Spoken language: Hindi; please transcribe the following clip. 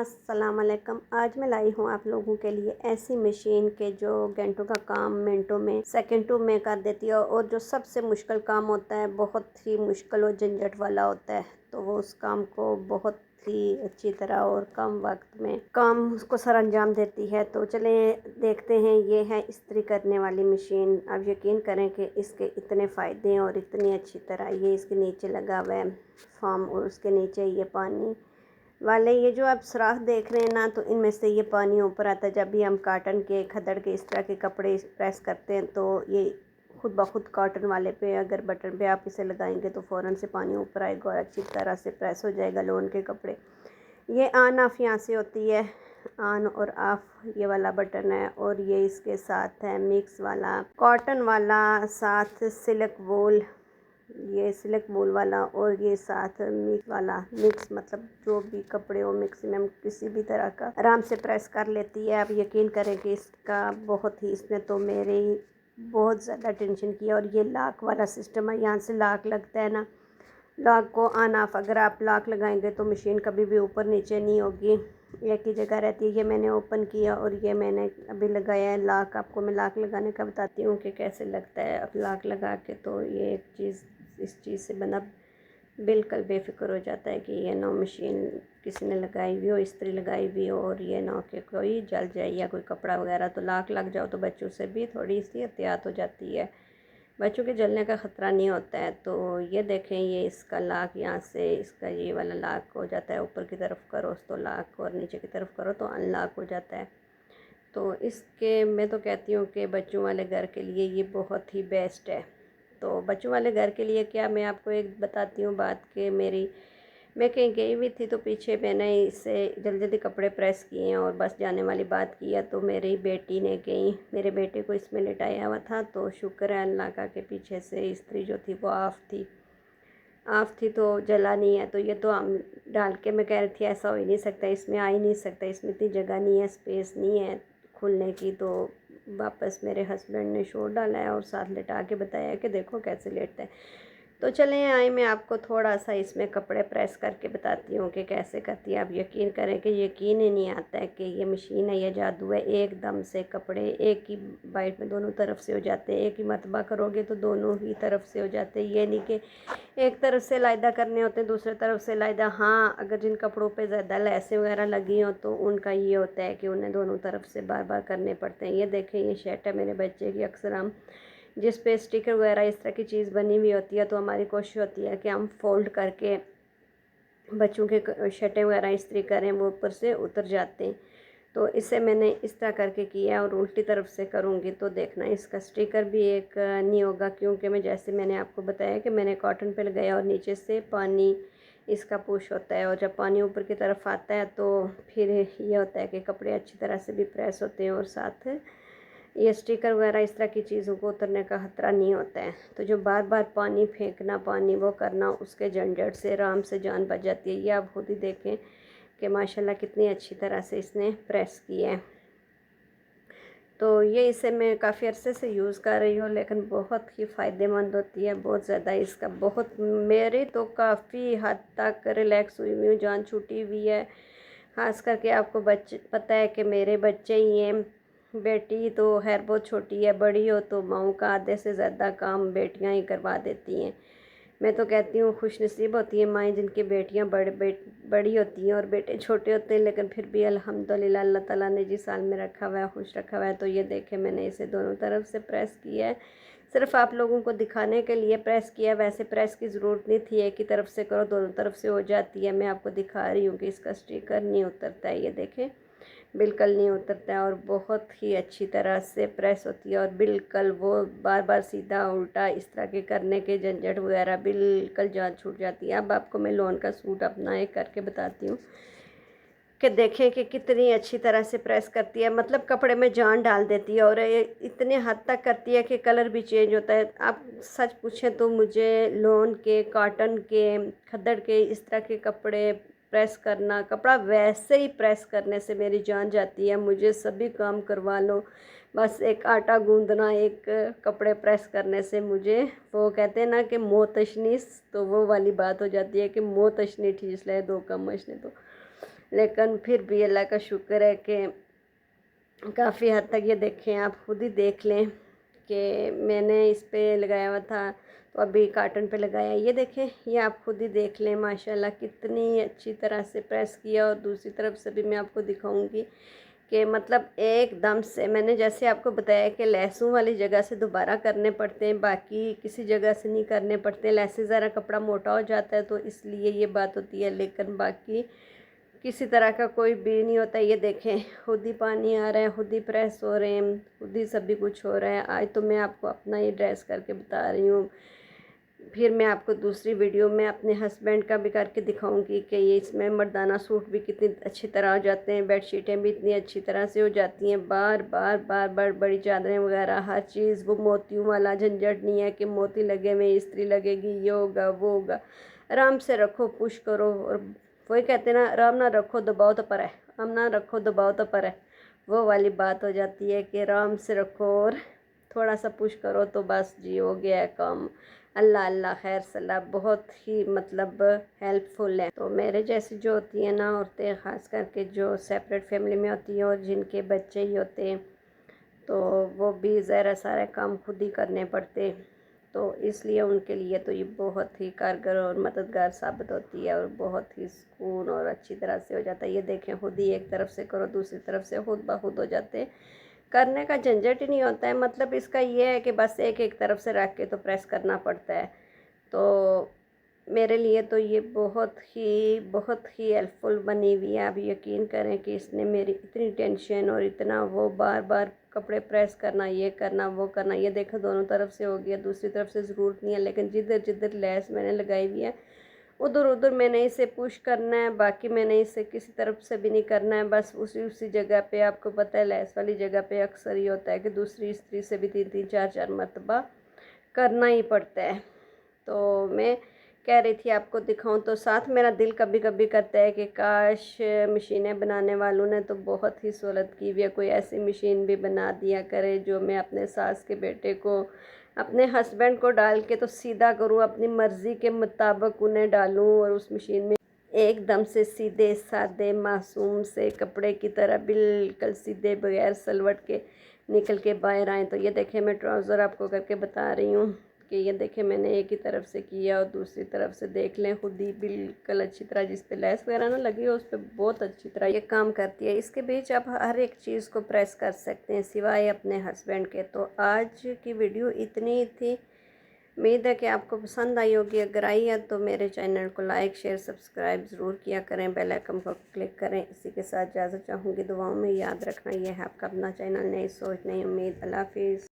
अस्सलाम वालेकुम। आज मैं लाई हूँ आप लोगों के लिए ऐसी मशीन के जो घंटों का काम मिनटों में सेकंडों में कर देती है, और जो सबसे मुश्किल काम होता है, बहुत ही मुश्किल और झंझट वाला होता है, तो वो उस काम को बहुत ही अच्छी तरह और कम वक्त में काम उसको सर अंजाम देती है। तो चले देखते हैं। ये है इस्त्री करने वाली मशीन। आप यकीन करें कि इसके इतने फ़ायदे हैं और इतनी अच्छी तरह ये इसके नीचे लगा हुआ है फॉर्म, और उसके नीचे ये पानी वाले ये जो आप सुराख देख रहे हैं ना, तो इनमें से ये पानी ऊपर आता है। जब भी हम काटन के, खद्दड़ के, इस तरह के कपड़े प्रेस करते हैं, तो ये खुद ब खुद कॉटन वाले पे अगर बटन पे आप इसे लगाएंगे तो फ़ौरन से पानी ऊपर आएगा और अच्छी तरह से प्रेस हो जाएगा लोन के कपड़े। ये ऑन ऑफ यहाँ से होती है, ऑन और ऑफ ये वाला बटन है। और ये इसके साथ है मिक्स वाला, कॉटन वाला, साथ सिल्क वूल, ये सिल्क वूल वाला, और ये साथ मिक्स वाला। मिक्स मतलब जो भी कपड़े हो मैक्सिमम किसी भी तरह का आराम से प्रेस कर लेती है। आप यकीन करें कि इसका बहुत ही, इसने तो मेरे बहुत ज़्यादा टेंशन किया। और ये लॉक वाला सिस्टम है, यहाँ से लॉक लगता है ना, लॉक को ऑन ऑफ अगर आप लॉक लगाएंगे तो मशीन कभी भी ऊपर नीचे नहीं होगी, एक ही जगह रहती है। ये मैंने ओपन किया और ये मैंने अभी लगाया है लॉक। आपको मैं लॉक लगाने का बताती हूँ कि कैसे लगता है। अब लॉक लगा के तो ये एक चीज़, इस चीज़ से बंदा बिल्कुल बेफिक्र हो जाता है कि ये ना मशीन किसी ने लगाई हुई हो, इस्त्री लगाई हुई हो, और ये ना कि कोई जल जाए या कोई कपड़ा वगैरह। तो लॉक लग जाओ तो बच्चों से भी थोड़ी सी एहतियात हो जाती है, बच्चों के जलने का ख़तरा नहीं होता है। तो ये देखें, ये इसका लॉक यहाँ से, इसका ये वाला लॉक हो जाता है। ऊपर की तरफ करो तो लॉक, और नीचे की तरफ करो तो अनलॉक हो जाता है। तो इसके मैं तो कहती हूँ कि बच्चों वाले घर के लिए ये बहुत ही बेस्ट है। तो बच्चों वाले घर के लिए क्या, मैं आपको एक बताती हूँ बात कि मैं कहीं गई हुई थी, तो पीछे मैंने इससे जल्दी जल्दी कपड़े प्रेस किए हैं और बस जाने वाली बात किया, तो मेरी बेटी ने गई, मेरे बेटे को इसमें लिटाया हुआ था। तो शुक्र है अल्लाह का कि पीछे से इस्त्री जो थी वो ऑफ थी तो जला नहीं है। तो ये तो हम डाल के, मैं कह रही थी ऐसा हो ही नहीं सकता, इसमें आ ही नहीं सकता, इसमें इतनी जगह नहीं है, स्पेस नहीं है खुलने की। तो वापस मेरे हस्बैंड ने शोर डाला है और साथ लिटा के बताया कि देखो कैसे लेटता है। तो चलें आए, मैं आपको थोड़ा सा इसमें कपड़े प्रेस करके बताती हूँ कि कैसे करती है। आप यकीन करें कि यकीन ही नहीं आता है कि ये मशीन है, ये जादू है। एकदम से कपड़े एक ही बाइट में दोनों तरफ से हो जाते हैं। एक ही मरतबा करोगे तो दोनों ही तरफ से हो जाते हैं। ये नहीं कि एक तरफ से लाइदा करने होते हैं, दूसरी तरफ से लाइदा। हाँ, अगर जिन कपड़ों पे ज़्यादा लैसें वगैरह लगी हो तो उनका ये होता है कि उन्हें दोनों तरफ से बार बार करने पड़ते हैं। ये देखें, ये शर्ट है मेरे बच्चे की। अक्सर हम जिस पे स्टिकर वगैरह इस तरह की चीज़ बनी हुई होती है, तो हमारी कोशिश होती है कि हम फ़ोल्ड करके बच्चों के शर्टें वगैरह इस्त्री करें, वो ऊपर से उतर जाते हैं। तो इसे मैंने इस तरह करके किया, और उल्टी तरफ से करूँगी तो देखना इसका स्टिकर भी एक नहीं होगा, क्योंकि मैं जैसे मैंने आपको बताया कि मैंने कॉटन पे लगाया और नीचे से पानी इसका पुश होता है, और जब पानी ऊपर की तरफ आता है तो फिर ये होता है कि कपड़े अच्छी तरह से भी प्रेस होते हैं, और साथ ये स्टिकर वगैरह इस तरह की चीज़ों को उतरने का ख़तरा नहीं होता है। तो जो बार बार पानी फेंकना, पानी वो करना, उसके झंझट से आराम से जान बच जाती है। ये आप खुद ही देखें कि माशाल्लाह कितनी अच्छी तरह से इसने प्रेस की है। तो ये इसे मैं काफ़ी अरसे से यूज़ कर रही हूँ, लेकिन बहुत ही फ़ायदेमंद होती है, बहुत ज़्यादा। इसका बहुत, मेरे तो काफ़ी हद तक रिलैक्स हुई हूँ, जान छूटी हुई है। ख़ास करके आपको पता है कि मेरे बच्चे ही हैं। बेटी तो खैर बहुत छोटी है, बड़ी हो तो माँओं का आधे से ज़्यादा काम बेटियाँ ही करवा देती हैं। मैं तो कहती हूँ खुशनसीब होती है माएँ जिनकी बेटियाँ बड़ी होती हैं और बेटे छोटे होते हैं, लेकिन फिर भी अल्हम्दुलिल्लाह अल्लाह ताला ने जिस हाल में रखा हुआ है, खुश रखा हुआ है। तो ये देखें, मैंने इसे दोनों तरफ से प्रेस किया है, सिर्फ आप लोगों को दिखाने के लिए प्रेस किया। वैसे प्रेस की ज़रूरत नहीं थी, एक ही तरफ से करो दोनों तरफ से हो जाती है। मैं आपको दिखा रही हूँ कि इसका स्टिकर नहीं उतरता है, ये देखें बिल्कुल नहीं उतरता है, और बहुत ही अच्छी तरह से प्रेस होती है। और बिल्कुल वो बार बार सीधा उल्टा इस तरह के करने के झंझट वगैरह बिल्कुल जान छूट जाती है। अब आपको मैं लोन का सूट अपना एक करके बताती हूँ कि देखें कि कितनी अच्छी तरह से प्रेस करती है, मतलब कपड़े में जान डाल देती है, और ये इतने हद तक करती है कि कलर भी चेंज होता है। आप सच पूछें तो मुझे लोन के, कॉटन के, खद्दड़ के, इस तरह के कपड़े प्रेस करना, कपड़ा वैसे ही प्रेस करने से मेरी जान जाती है। मुझे सभी काम करवा लो, बस एक आटा गूंदना, एक कपड़े प्रेस करने से मुझे, वो कहते हैं ना कि मोह तशनीस, तो वो वाली बात हो जाती है कि मोह तशनी ठीस ले दो कम मशने। तो लेकिन फिर भी अल्लाह का शुक्र है कि काफ़ी हद तक ये देखें, आप खुद ही देख लें कि मैंने इस पे लगाया हुआ था तो अभी कार्टन पे लगाया। ये देखें, ये आप खुद ही देख लें माशाल्लाह कितनी अच्छी तरह से प्रेस किया। और दूसरी तरफ से भी मैं आपको दिखाऊंगी कि मतलब एकदम से मैंने जैसे आपको बताया कि लहसुन वाली जगह से दोबारा करने पड़ते हैं, बाकी किसी जगह से नहीं करने पड़ते। लहसुन ज़रा कपड़ा मोटा हो जाता है तो इसलिए ये बात होती है, लेकिन बाकी किसी तरह का कोई भी नहीं होता। ये देखें, खुद ही पानी आ रहा है, खुद ही प्रेस हो रहे हैं, खुद ही सभी कुछ हो रहा है। आज तो मैं आपको अपना ही ड्रेस करके बता रही हूँ, फिर मैं आपको दूसरी वीडियो में अपने हस्बैंड का भी करके दिखाऊंगी कि ये इसमें मर्दाना सूट भी कितनी अच्छी तरह हो जाते हैं, बेडशीटें भी इतनी अच्छी तरह से हो जाती हैं। बार बार बार बार बड़ी चादरें वगैरह हर चीज़, वो मोतियों वाला झंझट नहीं है कि मोती लगे हुए इस्त्री लगेगी, ये होगा वो होगा। आराम से रखो, पुश करो। और वही कहते हैं ना, आराम ना रखो दबाओ तो पर है, आराम ना रखो दबाओ तो पर है, वो वाली बात हो जाती है कि आराम से रखो और थोड़ा सा पुश करो तो बस जी हो गया है काम। अल्लाह अल्लाह खैर सलाह, बहुत ही मतलब हेल्पफुल है। तो मेरे जैसी जो होती हैं ना औरतें, ख़ास करके जो सेपरेट फैमिली में होती हैं और जिनके बच्चे ही होते हैं, तो वो भी ज़रा सारे काम खुद ही करने पड़ते, तो इसलिए उनके लिए तो ये बहुत ही कारगर और मददगार साबित होती है और बहुत ही सुकून और अच्छी तरह से हो जाता है। ये देखें, खुद ही एक तरफ से करो दूसरी तरफ से खुद ब खुद हो जाते हैं, करने का झंझट ही नहीं होता है। मतलब इसका ये है कि बस एक एक तरफ से रख के तो प्रेस करना पड़ता है। तो मेरे लिए तो ये बहुत ही हेल्पफुल बनी हुई है। आप यकीन करें कि इसने मेरी इतनी टेंशन और इतना वो बार बार कपड़े प्रेस करना, ये करना वो करना। ये देखो दोनों तरफ से हो गया, दूसरी तरफ से ज़रूरत नहीं है, लेकिन जिधर जिधर लेस मैंने लगाई हुई है उधर उधर मैंने इसे पुश करना है, बाकी मैंने इसे किसी तरफ से भी नहीं करना है। बस उसी उसी जगह पे, आपको पता है लेस वाली जगह पे अक्सर ये होता है कि दूसरी स्त्री से भी 3 3 4 4 मरतबा करना ही पड़ता है। तो मैं कह रही थी आपको दिखाऊं, तो साथ मेरा दिल कभी कभी करता है कि काश मशीनें बनाने वालों ने तो बहुत ही सहूलत की हुई है, कोई ऐसी मशीन भी बना दिया करे जो मैं अपने सास के बेटे को, अपने हस्बैंड को डाल के तो सीधा करूं, अपनी मर्ज़ी के मुताबिक उन्हें डालूं और उस मशीन में एकदम से सीधे साधे मासूम से कपड़े की तरह बिल्कुल सीधे बगैर सलवट के निकल के बाहर आए। तो ये देखें, मैं ट्राउज़र आपको करके बता रही हूँ कि ये देखें मैंने एक ही तरफ से किया और दूसरी तरफ से देख लें खुद ही बिल्कुल अच्छी तरह, जिस पे लेस वगैरह ना लगी हो उस पर बहुत अच्छी तरह ये काम करती है। इसके बीच आप हर एक चीज़ को प्रेस कर सकते हैं सिवाय अपने हस्बैंड के। तो आज की वीडियो इतनी ही थी, उम्मीद है कि आपको पसंद आई होगी। अगर आई है तो मेरे चैनल को लाइक शेयर सब्सक्राइब ज़रूर किया करें, बेल आइकन को क्लिक करें। इसी के साथ इजाज़त चाहूँगी, दुआओं में याद रखना। ये है आपका अपना चैनल, नई सोच नई उम्मीद। अल्लाह हाफिज़।